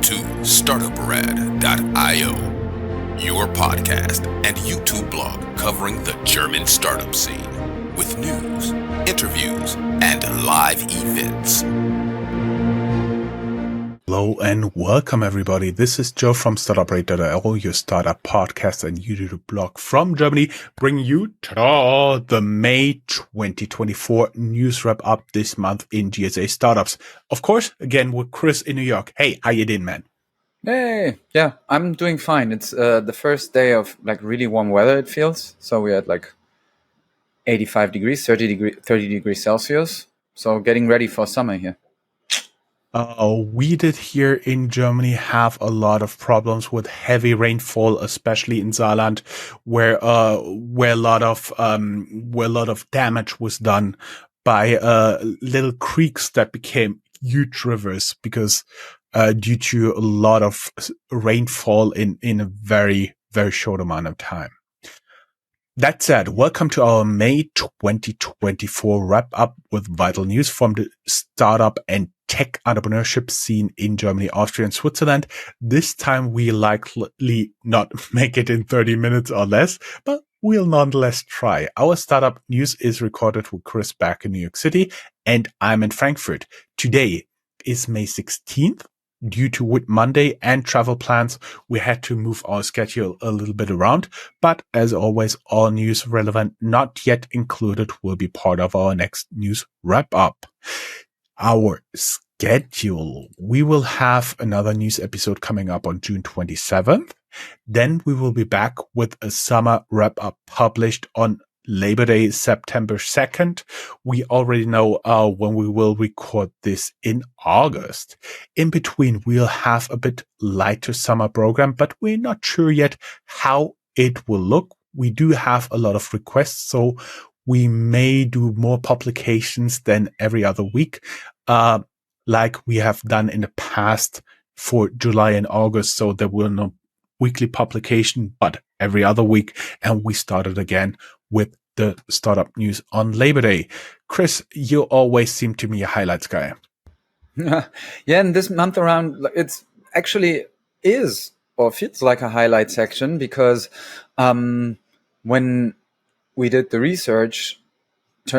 to Startuprad.io, your podcast and YouTube blog covering the German startup scene with news, interviews, and live events. Hello and welcome everybody. This is Joe from Startuprad.io, your startup podcast and YouTube blog from Germany, bringing you the May 2024 news wrap up this month in GSA startups. Of course, again with Chris in New York. Hey, how you doing, man? Hey, yeah, I'm doing fine. It's the first day of like really warm weather, it feels. So we had like 85 degrees, 30 degrees Celsius. So getting ready for summer here. We did here in Germany have a lot of problems with heavy rainfall, especially in Saarland, where a lot of damage was done by little creeks that became huge rivers because due to a lot of rainfall in a very, very short amount of time. That said, welcome to our May 2024 wrap up with vital news from the startup and tech entrepreneurship scene in Germany, Austria, and Switzerland. This time we likely not make it in 30 minutes or less, but we'll nonetheless try. Our startup news is recorded with Chris back in New York City, and I'm in Frankfurt. Today is May 16th. Due to Whit Monday and travel plans, we had to move our schedule a little bit around. But as always, all news relevant not yet included will be part of our next news wrap up. Our schedule. We will have another news episode coming up on June 27th. Then we will be back with a summer wrap up published on Labor Day, September 2nd. We already know when we will record this in August. In between, we'll have a bit lighter summer program, but we're not sure yet how it will look. We do have a lot of requests, so we may do more publications than every other week, like we have done in the past for July and August. So there will no weekly publication, but every other week. And we started again with the startup news on Labor Day. Chris, you always seem to be a highlights guy. Yeah, and this month around, it's actually is or feels like a highlight section because when we did the research,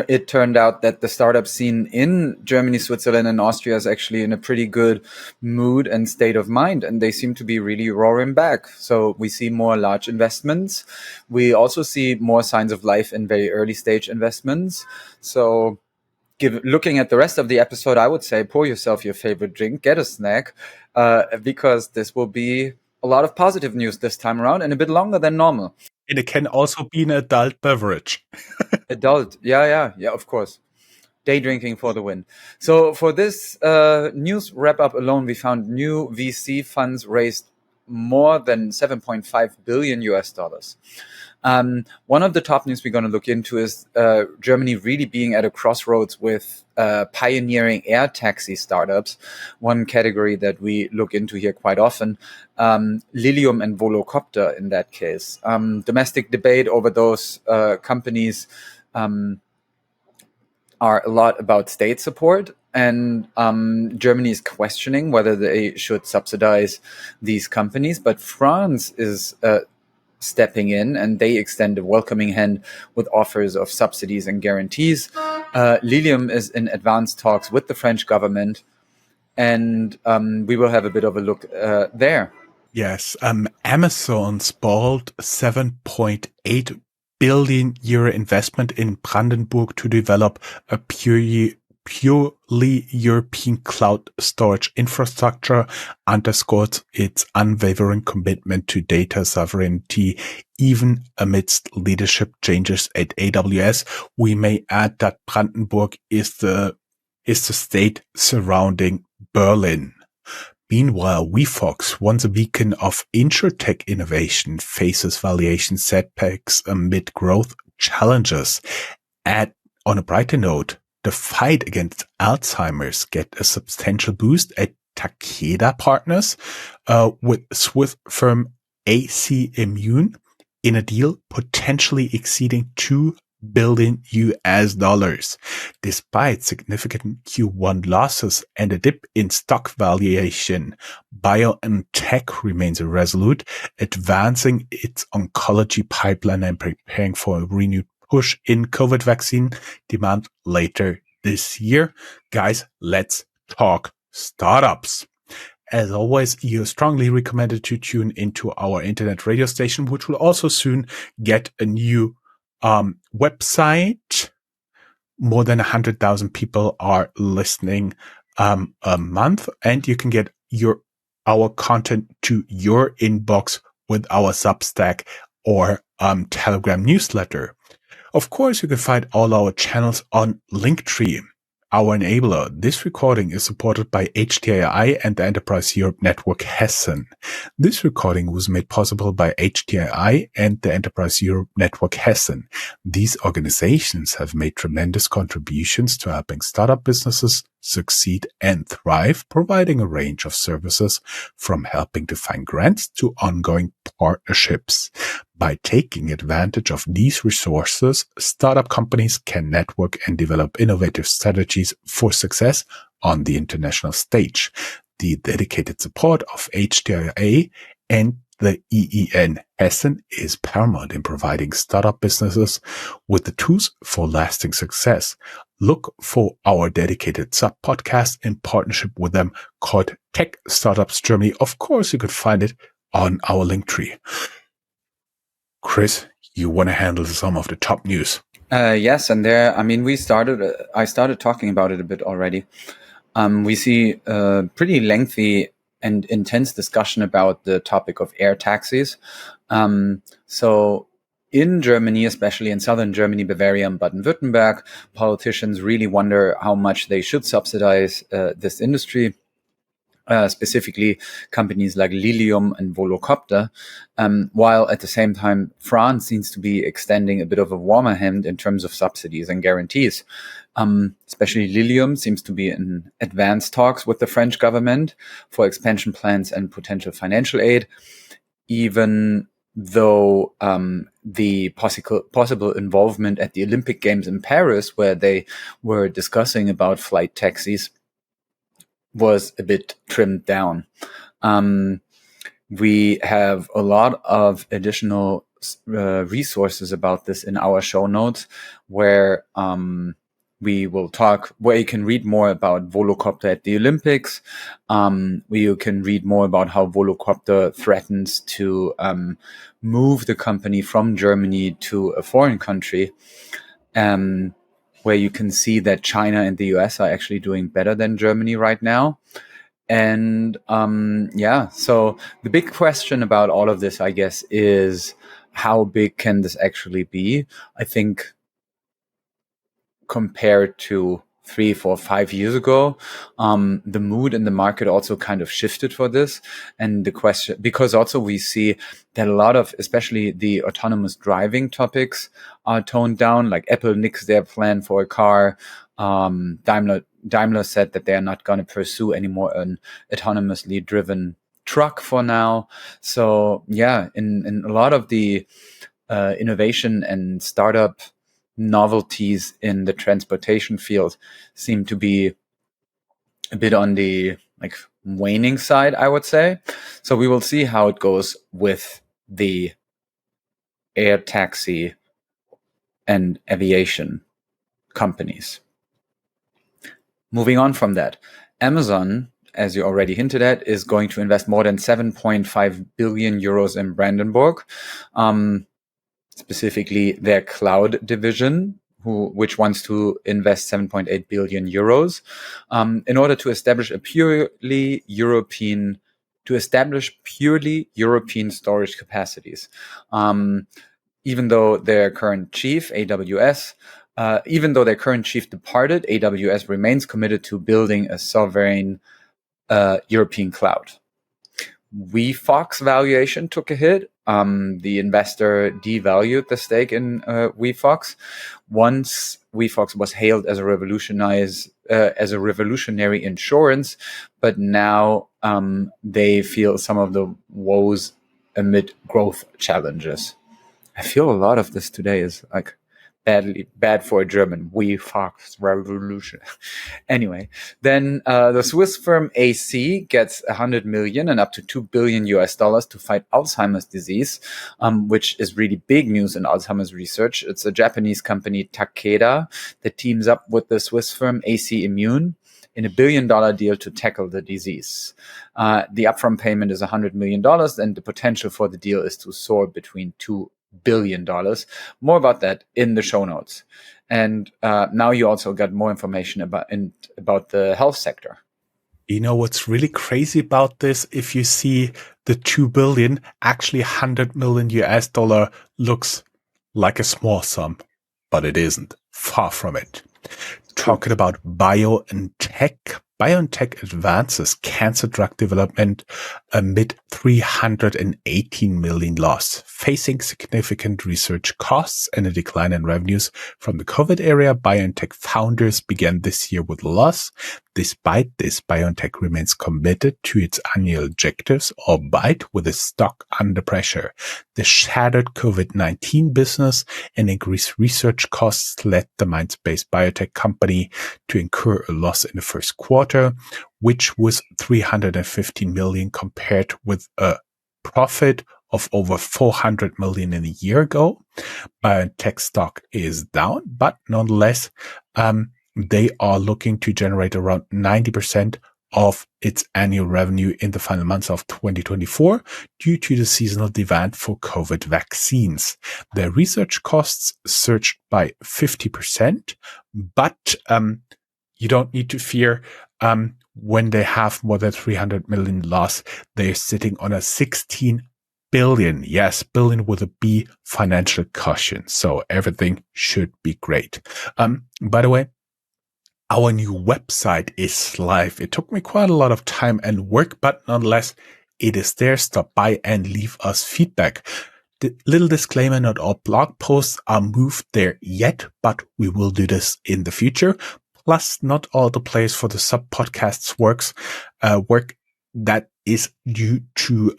it turned out that the startup scene in Germany, Switzerland, and Austria is actually in a pretty good mood and state of mind, and they seem to be really roaring back. So we see more large investments. We also see more signs of life in very early stage investments. So looking at the rest of the episode, I would say pour yourself your favorite drink, get a snack, because this will be a lot of positive news this time around and a bit longer than normal. And it can also be an adult beverage. Adult, yeah, of course. Day drinking for the win. So for this news wrap up alone, we found new VC funds raised more than 7.5 billion US dollars. One of the top news we're going to look into is Germany really being at a crossroads with pioneering air taxi startups. One category that we look into here quite often, Lilium and Volocopter in that case. Domestic debate over those companies are a lot about state support, and Germany is questioning whether they should subsidize these companies. But France is stepping in, and they extend a welcoming hand with offers of subsidies and guarantees. Lilium is in advanced talks with the French government, and we will have a bit of a look there. Yes, Amazon's bold 7.8 billion euro investment in Brandenburg to develop a purely European cloud storage infrastructure underscores its unwavering commitment to data sovereignty, even amidst leadership changes at AWS. We may add that Brandenburg is the state surrounding Berlin. Meanwhile, WeFox, once a beacon of insurtech innovation, faces valuation setbacks amid growth challenges. On a brighter note, the fight against Alzheimer's get a substantial boost at Takeda Partners, with Swiss firm AC Immune in a deal potentially exceeding $2 billion US dollars. Despite significant Q1 losses and a dip in stock valuation, BioNTech remains resolute, advancing its oncology pipeline and preparing for a renewed push in COVID vaccine demand later this year. Guys, let's talk startups. As always, you're strongly recommended to tune into our internet radio station, which will also soon get a new website. More than 100,000 people are listening a month, and you can get our content to your inbox with our Substack or Telegram newsletter. Of course, you can find all our channels on Linktree. Our enabler. This recording is supported by HTI and the Enterprise Europe Network Hessen. This recording was made possible by HTI and the Enterprise Europe Network Hessen. These organizations have made tremendous contributions to helping startup businesses succeed and thrive, providing a range of services from helping to find grants to ongoing partnerships. By taking advantage of these resources, startup companies can network and develop innovative strategies for success on the international stage. The dedicated support of HTIA and the EEN Hessen is paramount in providing startup businesses with the tools for lasting success. Look for our dedicated sub-podcast in partnership with them called Tech Startups Germany. Of course, you could find it on our Linktree. Chris, you want to handle some of the top news? Yes, and there, I mean, I started talking about it a bit already. We see a pretty lengthy and intense discussion about the topic of air taxis. So in Germany, especially in southern Germany, Bavaria and Baden-Württemberg, politicians really wonder how much they should subsidize this industry. Specifically companies like Lilium and Volocopter, while at the same time, France seems to be extending a bit of a warmer hand in terms of subsidies and guarantees. Especially Lilium seems to be in advanced talks with the French government for expansion plans and potential financial aid, even though the possible involvement at the Olympic Games in Paris, where they were discussing about flight taxis, was a bit trimmed down. We have a lot of additional resources about this in our show notes, where we will talk, where you can read more about Volocopter at the Olympics, where you can read more about how Volocopter threatens to move the company from Germany to a foreign country, where you can see that China and the US are actually doing better than Germany right now. And so the big question about all of this, I guess, is how big can this actually be? I think compared to 3, 4, 5 years ago, the mood in the market also kind of shifted for this. And the question, because also we see that a lot of, especially the autonomous driving topics are toned down, like Apple nixed their plan for a car. Daimler said that they're not going to pursue anymore an autonomously driven truck for now. So yeah, in a lot of the innovation and startup novelties in the transportation field seem to be a bit on the waning side, I would say. So we will see how it goes with the air taxi and aviation companies. Moving on from that, Amazon, as you already hinted at, is going to invest more than 7.5 billion euros in Brandenburg. Specifically their cloud division, which wants to invest 7.8 billion euros in order to establish purely European storage capacities. Even though their current chief, departed, AWS remains committed to building a sovereign European cloud. WeFox valuation took a hit. The investor devalued the stake in WeFox. Once WeFox was hailed as a revolutionary insurance, but now they feel some of the woes amid growth challenges. I feel a lot of this today is like bad for a German. We Fox Revolution. Anyway, then the Swiss firm AC gets 100 million and up to $2 billion to fight Alzheimer's disease, which is really big news in Alzheimer's research. It's a Japanese company, Takeda, that teams up with the Swiss firm AC Immune in a $1 billion deal to tackle the disease. The upfront payment is $100 million, and the potential for the deal is to soar between $2 billion. More about that in the show notes. And now you also got more information about the health sector. You know what's really crazy about this? If you see the 2 billion, actually 100 million US dollar looks like a small sum, but it isn't. Far from it. Talking about BioNTech. BioNTech advances cancer drug development amid 318 million loss, facing significant research costs and a decline in revenues from the COVID era. BioNTech founders began this year with loss. Despite this, BioNTech remains committed to its annual objectives, albeit with its stock under pressure. The shattered COVID-19 business and increased research costs led the Mainz-based biotech company to incur a loss in the first quarter, which was 315 million compared with a profit of over 400 million in a year ago. BioNTech stock is down, but nonetheless, they are looking to generate around 90% of its annual revenue in the final months of 2024 due to the seasonal demand for COVID vaccines. Their research costs surged by 50%, but you don't need to fear when they have more than 300 million loss. They're sitting on a 16 billion, yes, billion with a B financial cushion. So everything should be great. By the way, our new website is live. It took me quite a lot of time and work, but nonetheless, it is there. Stop by and leave us feedback. The little disclaimer, not all blog posts are moved there yet, but we will do this in the future. Plus, not all the place for the sub-podcasts work that is due to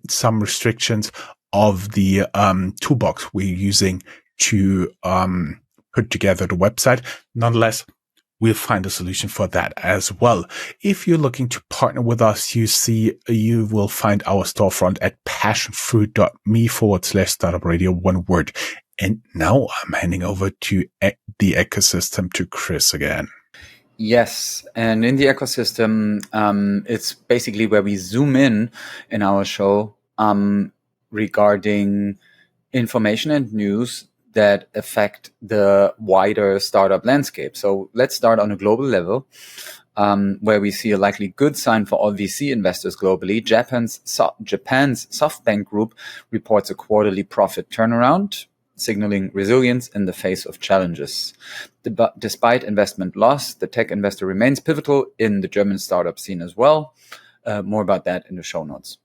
some restrictions of the toolbox we're using to put together the website. Nonetheless, we'll find a solution for that as well. If you're looking to partner with us, you will find our storefront at passionfruit.me/startup-radio, one word. And now I'm handing over to the ecosystem to Chris again. Yes, and in the ecosystem, it's basically where we zoom in our show regarding information and news that affect the wider startup landscape. So let's start on a global level, where we see a likely good sign for all VC investors globally. Japan's SoftBank Group reports a quarterly profit turnaround, signaling resilience in the face of challenges. Despite investment loss, the tech investor remains pivotal in the German startup scene as well. More about that in the show notes.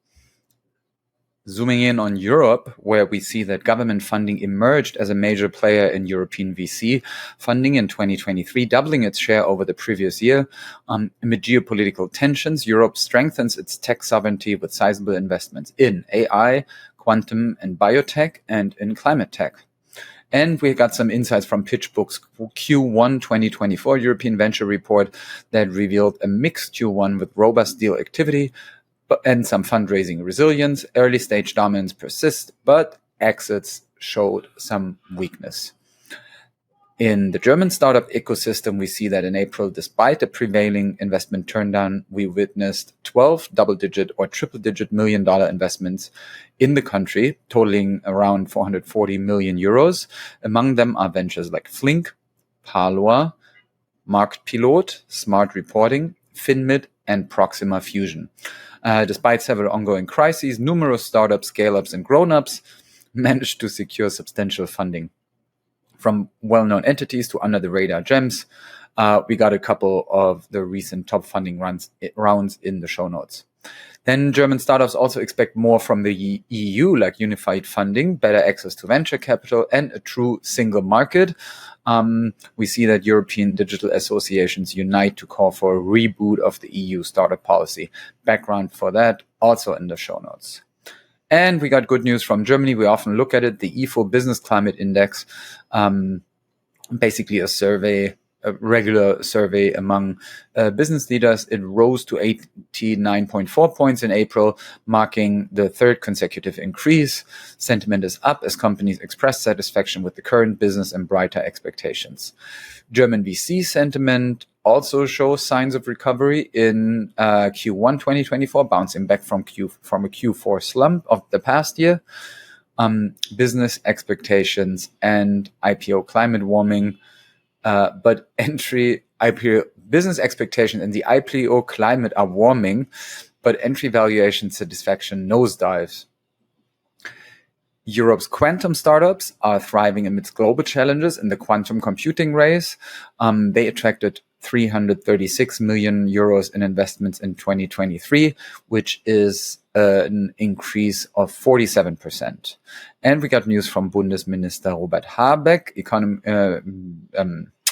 Zooming in on Europe, where we see that government funding emerged as a major player in European VC funding in 2023, doubling its share over the previous year. Amid geopolitical tensions, Europe strengthens its tech sovereignty with sizable investments in AI, quantum and biotech, and in climate tech. And we got some insights from PitchBook's Q1 2024 European Venture Report that revealed a mixed Q1 with robust deal activity, and some fundraising resilience. Early stage dominance persists, but exits showed some weakness. In the German startup ecosystem, we see that in April, despite the prevailing investment turndown, we witnessed 12 double-digit or triple-digit million-dollar investments in the country, totaling around 440 million euros. Among them are ventures like Flink, Parloa, Marktpilot, Smart Reporting, Finmid, and Proxima Fusion. Despite several ongoing crises, numerous startups, scale-ups, and grown-ups managed to secure substantial funding. From well-known entities to under-the-radar gems, we got a couple of the recent top funding rounds in the show notes. Then German startups also expect more from the EU, like unified funding, better access to venture capital, and a true single market. We see that European digital associations unite to call for a reboot of the EU startup policy. Background for that also in the show notes. And we got good news from Germany. We often look at it, the IFO Business Climate Index basically a regular survey among business leaders. It rose to 89.4 points in April, marking the third consecutive increase. Sentiment is up as companies express satisfaction with the current business and brighter expectations. German VC sentiment also shows signs of recovery in Q1 2024, bouncing back from a Q4 slump of the past year. Business expectations and IPO climate warming, but business expectations and the IPO climate are warming, but entry valuation satisfaction nosedives. Europe's quantum startups are thriving amidst global challenges in the quantum computing race. They attracted 336 million euros in investments in 2023, which is an increase of 47%. And we got news from Bundesminister Robert Habeck,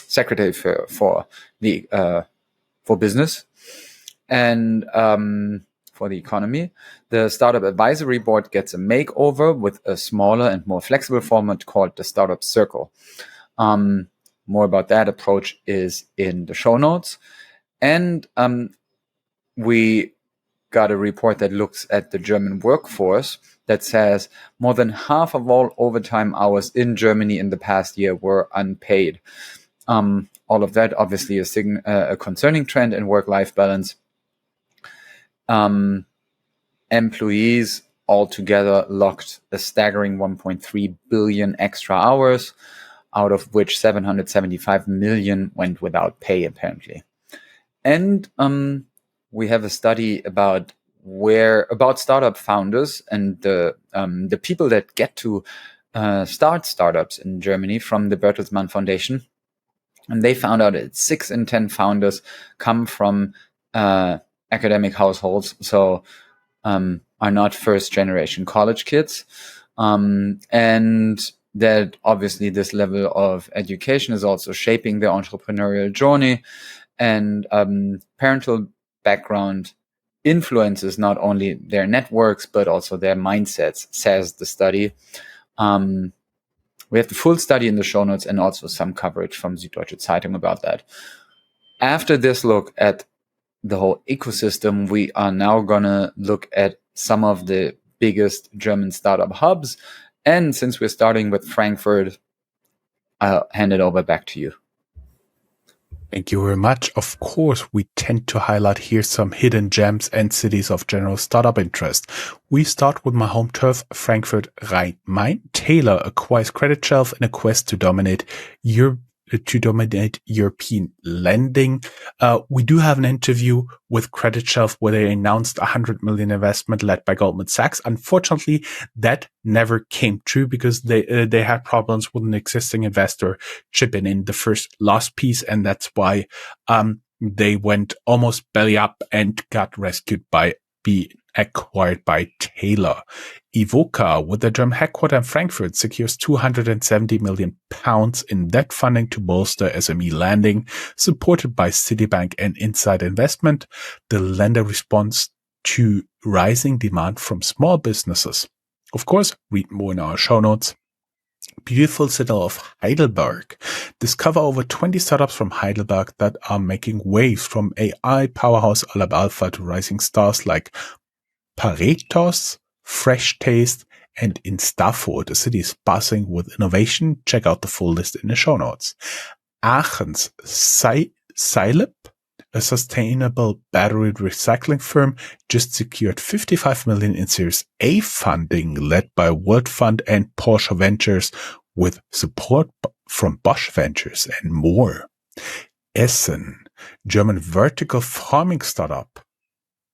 Secretary for Business and for the economy. The Startup Advisory Board gets a makeover with a smaller and more flexible format called the Startup Circle. More about that approach is in the show notes. And we got a report that looks at the German workforce that says more than half of all overtime hours in Germany in the past year were unpaid. All of that obviously is a concerning trend in work-life balance. Employees altogether logged a staggering 1.3 billion extra hours, out of which 775 million went without pay, apparently. And we have a study about startup founders and the people that get to start startups in Germany from the Bertelsmann Foundation. And they found out that 6 in 10 founders come from academic households, so are not first-generation college kids. And that obviously this level of education is also shaping their entrepreneurial journey. And parental background influences not only their networks, but also their mindsets, says the study. We have the full study in the show notes and also some coverage from Süddeutsche Zeitung about that. After this look at the whole ecosystem, we are now going to look at some of the biggest German startup hubs. And since we're starting with Frankfurt, I'll hand it over back to you. Thank you very much. Of course, we tend to highlight here some hidden gems and cities of general startup interest. We start with my home turf, Frankfurt Rhein-Main. Taylor acquires Credit Shelf in a quest to dominate European lending. We do have an interview with Credit Shelf where they announced 100 million investment led by Goldman Sachs. Unfortunately, that never came true because they had problems with an existing investor chipping in the first last piece, and that's why they went almost belly up and got rescued by being acquired by Taylor. Evoca, with their German headquarters in Frankfurt, secures £270 million in debt funding to bolster SME lending, supported by Citibank and Inside Investment. The lender responds to rising demand from small businesses. Of course, read more in our show notes. Beautiful city of Heidelberg. Discover over 20 startups from Heidelberg that are making waves, from AI powerhouse Alab Alpha to rising stars like Paretos, Fresh Taste, and Instafo. The city is buzzing with innovation. Check out the full list in the show notes. Aachen's Silip, a sustainable battery recycling firm, just secured 55 million in Series A funding led by World Fund and Porsche Ventures, with support from Bosch Ventures and more. Essen, German vertical farming startup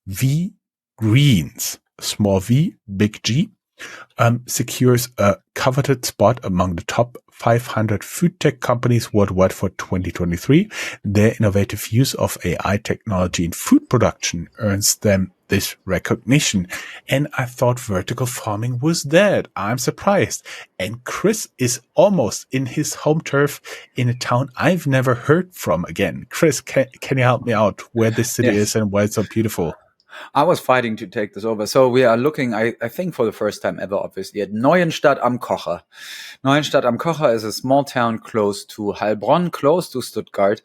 V Greens, small v, big G, secures a coveted spot among the top 500 food tech companies worldwide for 2023. Their innovative use of AI technology in food production earns them this recognition. And I thought vertical farming was dead. I'm surprised. And Chris is almost in his home turf in a town I've never heard from again. Chris, can you help me out where this city is and why it's so beautiful? I was fighting to take this over. So we are looking, I think for the first time ever, obviously, at Neuenstadt am Kocher. Neuenstadt am Kocher is a small town close to Heilbronn, close to Stuttgart.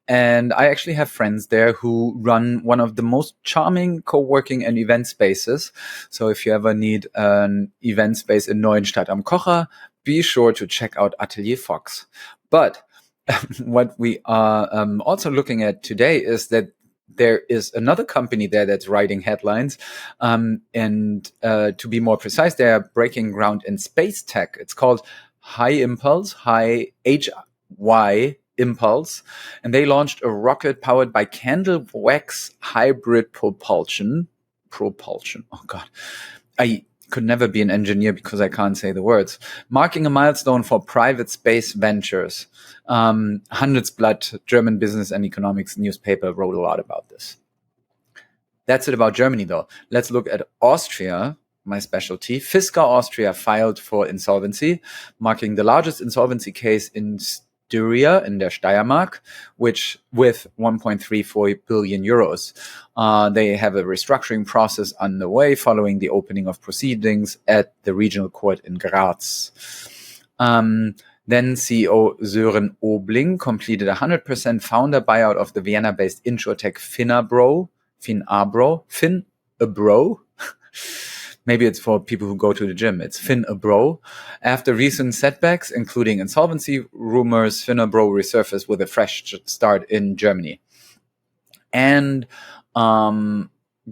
And I actually have friends there who run one of the most charming co-working and event spaces. So if you ever need an event space in Neuenstadt am Kocher, be sure to check out Atelier Fox. But what we are also looking at today is that there is another company there that's writing headlines. And to be more precise, they are breaking ground in space tech. It's called High HY Impulse. And they launched a rocket powered by candle wax hybrid propulsion. Oh, God. I could never be an engineer because I can't say the words. Marking a milestone for private space ventures. Handelsblatt, German business and economics newspaper, wrote a lot about this. That's it about Germany, though. Let's look at Austria, my specialty. Fisca Austria filed for insolvency, marking the largest insolvency case in Styria, in der Steiermark, which with 1.34 billion euros. They have a restructuring process underway following the opening of proceedings at the regional court in Graz. Then CEO Sören Obling completed a 100% founder buyout of the Vienna-based insurtech Finabro. Maybe it's for people who go to the gym. It's Finabro. After recent setbacks, including insolvency rumors, Finabro resurfaced with a fresh start in Germany. And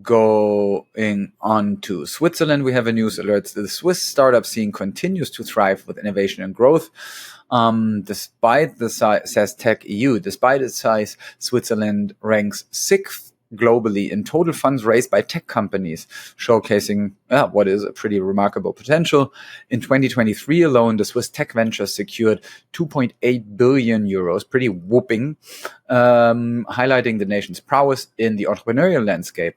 going on to Switzerland, we have a news alert. The Swiss startup scene continues to thrive with innovation and growth. Despite the size, says Tech EU, despite its size, Switzerland ranks 6th globally in total funds raised by tech companies, showcasing what is a pretty remarkable potential. In 2023 alone, the Swiss tech venture secured 2.8 billion euros, pretty whooping, highlighting the nation's prowess in the entrepreneurial landscape.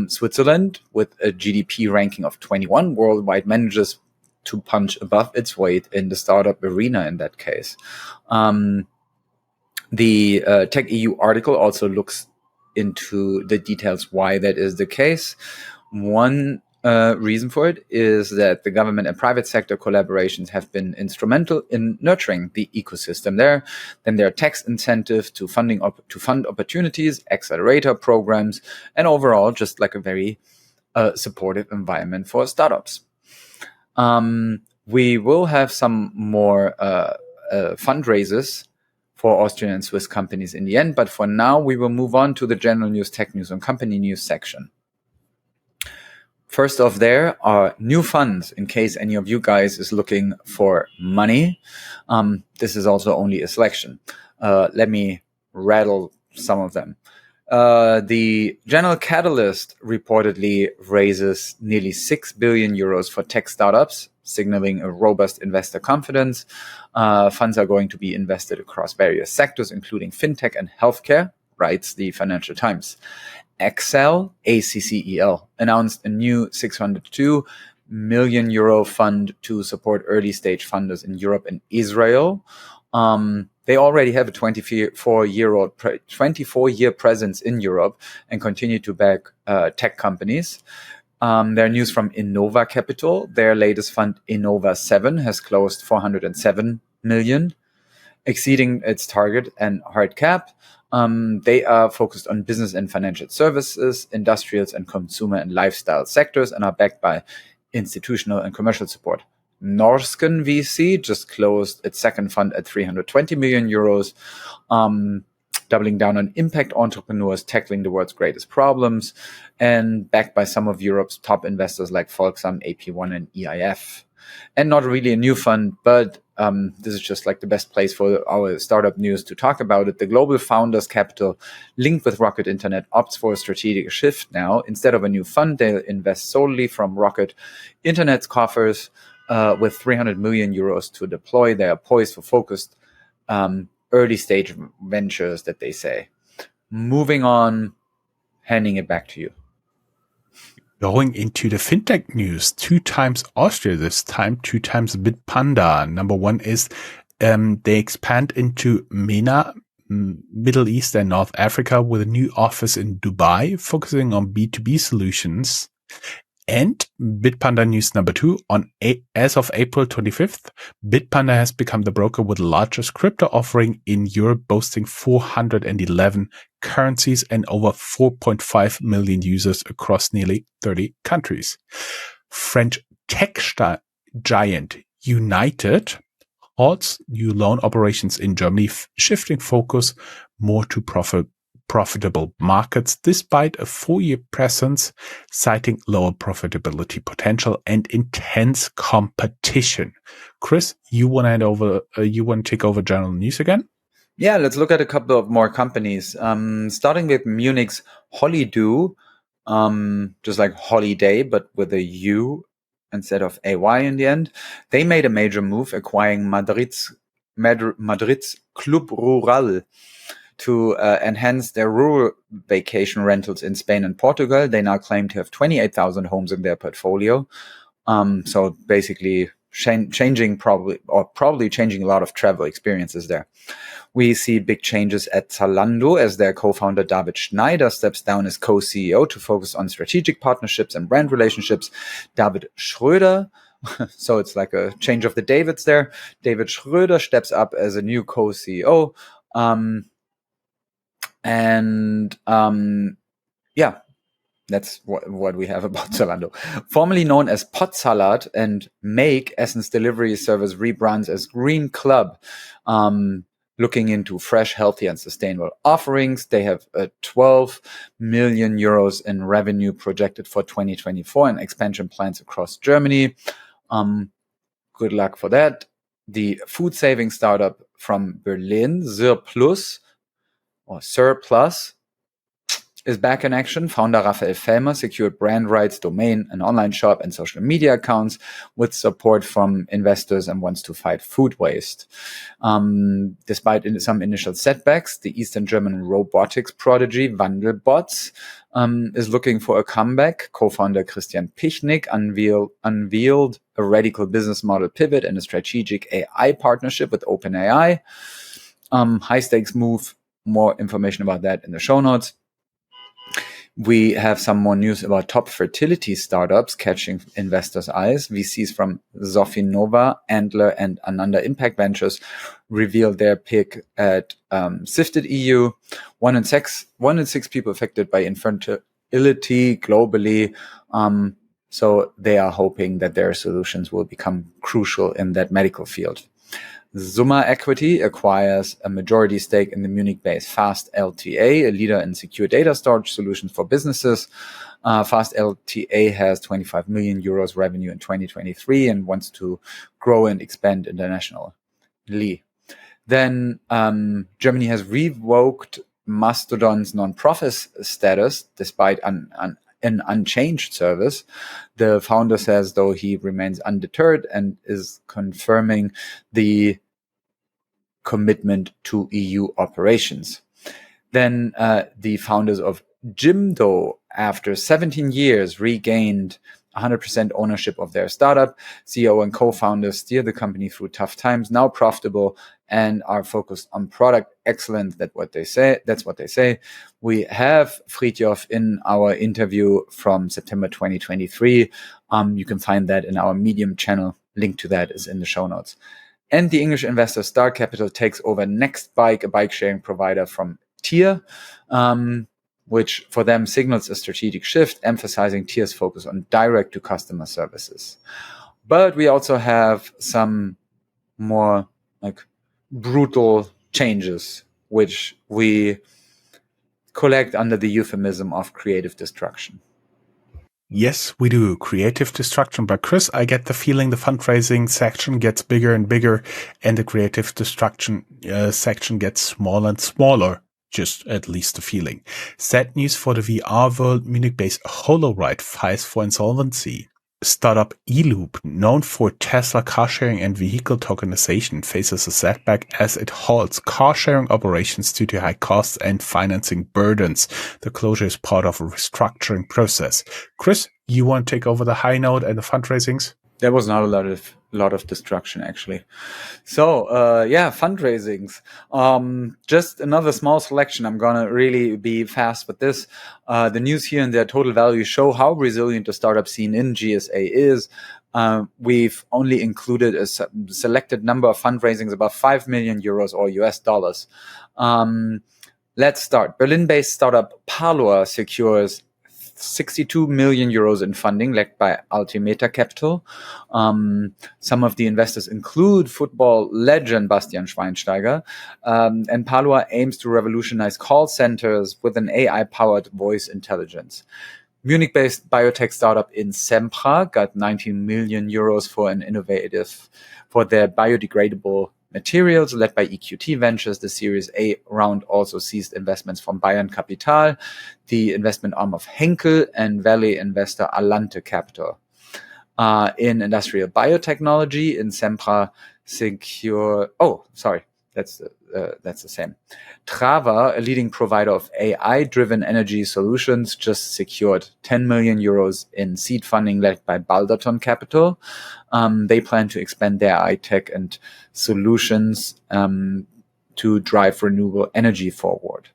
Switzerland, with a GDP ranking of 21 worldwide, manages to punch above its weight in the startup arena in that case. The Tech EU article also looks into the details why that is the case. One reason for it is that the government and private sector collaborations have been instrumental in nurturing the ecosystem there. Then there are tax incentives to fund opportunities, accelerator programs, and overall just like a very supportive environment for startups. We will have some more fundraisers for Austrian and Swiss companies in the end. But for now, we will move on to the general news, tech news, and company news section. First off, there are new funds in case any of you guys is looking for money. This is also only a selection. Let me rattle some of them. The General Catalyst reportedly raises nearly 6 billion euros for tech startups, signaling a robust investor confidence. Funds are going to be invested across various sectors, including fintech and healthcare, writes the Financial Times. Accel, ACCEL, announced a new 602 million euro fund to support early stage funders in Europe and Israel. They already have a 24-year presence in Europe and continue to back tech companies. There are news from Innova Capital. Their latest fund, Innova 7, has closed 407 million, exceeding its target and hard cap. They are focused on business and financial services, industrials and consumer and lifestyle sectors, and are backed by institutional and commercial support. Norsken VC just closed its second fund at 320 million euros, doubling down on impact entrepreneurs tackling the world's greatest problems, and backed by some of Europe's top investors like Volksam, AP1, and EIF. And not really a new fund, but this is just like the best place for our startup news to talk about it. The Global Founders Capital, linked with Rocket Internet, opts for a strategic shift now. Instead of a new fund, they'll invest solely from Rocket Internet's coffers with 300 million euros to deploy. They are poised for focused early stage ventures, that they say. Moving on, handing it back to you. Going into the fintech news, 2 times Austria this time, 2 times Whit Monday. Number one is they expand into MENA Middle East and North Africa with a new office in Dubai, focusing on B2B solutions. And Bitpanda news number 2, as of April 25th, Bitpanda has become the broker with the largest crypto offering in Europe, boasting 411 currencies and over 4.5 million users across nearly 30 countries. French tech giant United halts new loan operations in Germany, shifting focus more to profitable markets despite a 4-year presence, citing lower profitability potential and intense competition. Chris, you want to take over general news again? Yeah, let's look at a couple of more companies. Starting with Munich's Holido, just like holiday, but with a U instead of AY in the end. They made a major move, acquiring Madrid's Club Rural to enhance their rural vacation rentals in Spain and Portugal. They now claim to have 28,000 homes in their portfolio. So basically changing probably changing a lot of travel experiences there. We see big changes at Zalando as their co-founder David Schneider steps down as co-CEO to focus on strategic partnerships and brand relationships. David Schröder, so it's like a change of the Davids there. David Schröder steps up as a new co-CEO. Yeah, that's what we have about Zalando. Formerly known as Pot Salad and Make, Essen's delivery service rebrands as Green Club, looking into fresh, healthy, and sustainable offerings. They have 12 million euros in revenue projected for 2024 and expansion plans across Germany. Good luck for that. The food saving startup from Berlin, Surplus, is back in action. Founder Raphael Fellmer secured brand rights, domain, an online shop, and social media accounts with support from investors and wants to fight food waste. Despite some initial setbacks, the Eastern German robotics prodigy Wandelbots is looking for a comeback. Co-founder Christian Pichnik unveiled a radical business model pivot and a strategic AI partnership with OpenAI. High stakes move. More information about that in the show notes. We have some more news about top fertility startups catching investors' eyes. VCs from Sofinnova, Antler, and Ananda Impact Ventures revealed their pick at Sifted EU. One in six people affected by infertility globally. So they are hoping that their solutions will become crucial in that medical field. Summa Equity acquires a majority stake in the Munich-based Fast LTA, a leader in secure data storage solutions for businesses. Fast LTA has 25 million euros revenue in 2023 and wants to grow and expand internationally. Then Germany has revoked Mastodon's non-profit status despite an unchanged service. The founder says, though, he remains undeterred and is confirming the commitment to EU operations. Then the founders of Jimdo, after 17 years, regained 100% ownership of their startup. CEO and co-founders steer the company through tough times, now profitable, and are focused on product excellence. That's what they say. We have Fridtjof in our interview from September 2023. You can find that in our Medium channel. Link to that is in the show notes. And the English investor Star Capital takes over Nextbike, a bike-sharing provider from Tier, which for them signals a strategic shift, emphasizing Tier's focus on direct-to-customer services. But we also have some more brutal changes, which we collect under the euphemism of creative destruction. Yes, we do. Creative destruction. But Chris, I get the feeling the fundraising section gets bigger and bigger and the creative destruction section gets smaller and smaller. Just at least the feeling. Sad news for the VR world. Munich-based HoloRide files for insolvency. Startup eLoop, known for Tesla car sharing and vehicle tokenization, faces a setback as it halts car sharing operations due to high costs and financing burdens. The closure is part of a restructuring process. Chris, you want to take over the high note and the fundraisings? There was not a lot of lot of destruction, actually. So, fundraisings. Just another small selection. I'm going to really be fast with this. The news here and their total value show how resilient the startup scene in GSA is. We've only included a selected number of fundraisings, about 5 million euros or US dollars. Let's start. Berlin-based startup Palua secures 62 million euros in funding, led by Altimeter Capital. Some of the investors include football legend Bastian Schweinsteiger. And Palua aims to revolutionize call centers with an AI-powered voice intelligence. Munich-based biotech startup Insempra got 19 million euros for their biodegradable materials, led by EQT Ventures. The Series A round also seized investments from Bayern Capital, the investment arm of Henkel, and Valley investor Alante Capital. In industrial biotechnology, Insempra that's the same. Trava, a leading provider of AI-driven energy solutions, just secured 10 million euros in seed funding led by Balderton Capital. They plan to expand their AI tech and solutions to drive renewable energy forward.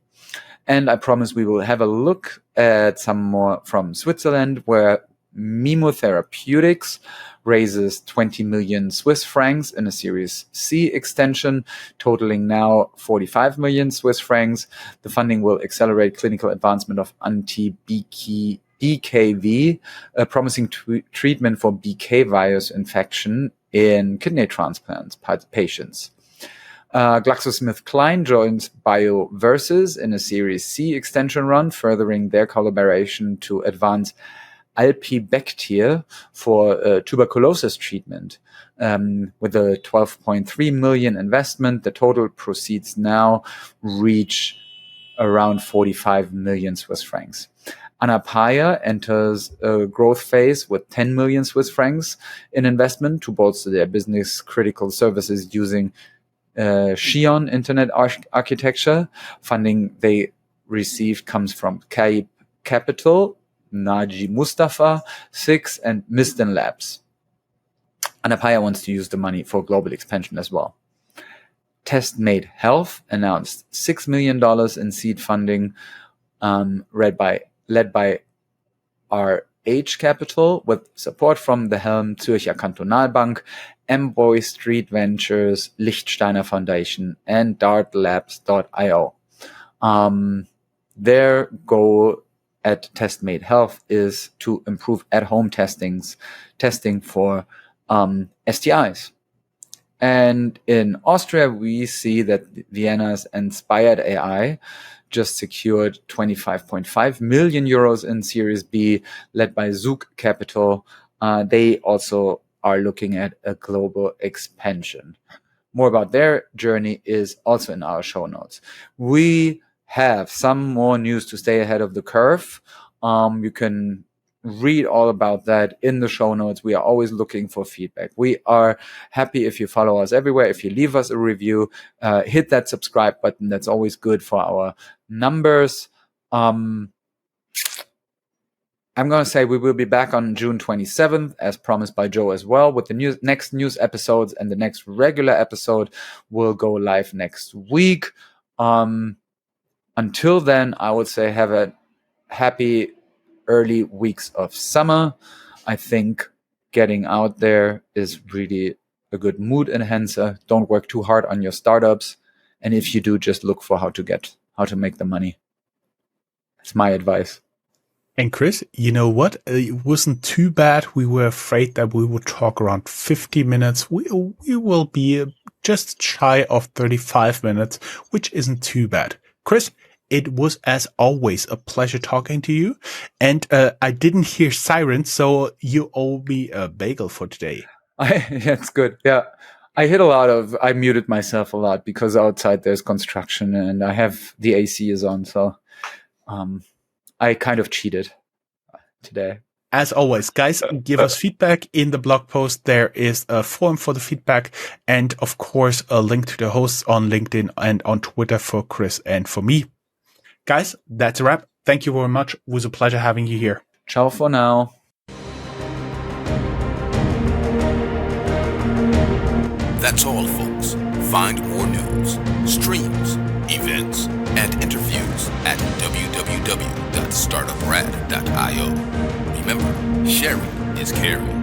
And I promise we will have a look at some more from Switzerland, where Mimo Therapeutics raises 20 million Swiss francs in a Series C extension, totaling now 45 million Swiss francs. The funding will accelerate clinical advancement of anti-BKV, a promising treatment for BK virus infection in kidney transplants patients. GlaxoSmithKline joins BioVersus in a Series C extension run, furthering their collaboration to advance Alpibacter for tuberculosis treatment. With a 12.3 million investment, the total proceeds now reach around 45 million Swiss francs. Anapaya enters a growth phase with 10 million Swiss francs in investment to bolster their business critical services using Xion Internet architecture. Funding they received comes from Cape Capital, Naji Mustafa, Six, and Miston Labs. Anapaya wants to use the money for global expansion as well. TestMade Health announced $6 million in seed funding, led by RH Capital, with support from the Helm Zürcher Kantonalbank, Amboy Street Ventures, Lichtsteiner Foundation, and dartlabs.io. Their goal at TestMade Health is to improve at-home testing for STIs. And in Austria, we see that Vienna's Inspired AI just secured 25.5 million euros in Series B, led by Zug Capital. They also are looking at a global expansion. More about their journey is also in our show notes. We have some more news to stay ahead of the curve. You can read all about that in the show notes. We are always looking for feedback. We are happy if you follow us everywhere. If you leave us a review, hit that subscribe button. That's always good for our numbers. I'm going to say we will be back on June 27th, as promised by Joe as well, with the next news episodes, and the next regular episode will go live next week. Until then, I would say have a happy early weeks of summer. I think getting out there is really a good mood enhancer. Don't work too hard on your startups. And if you do, just look for how to make the money. That's my advice. And Chris, you know what? It wasn't too bad. We were afraid that we would talk around 50 minutes. We will be just shy of 35 minutes, which isn't too bad. Chris, it was, as always, a pleasure talking to you. And I didn't hear sirens, so you owe me a bagel for today. That's good. Yeah. I muted myself a lot because outside there's construction and I have the AC is on. So I kind of cheated today. As always, guys, give us feedback in the blog post. There is a form for the feedback and, of course, a link to the hosts on LinkedIn and on Twitter for Chris and for me. Guys, that's a wrap. Thank you very much. It was a pleasure having you here. Ciao for now. That's all, folks. Find more news, streams, events, and interviews at www.startuprad.io. Remember, sharing is caring.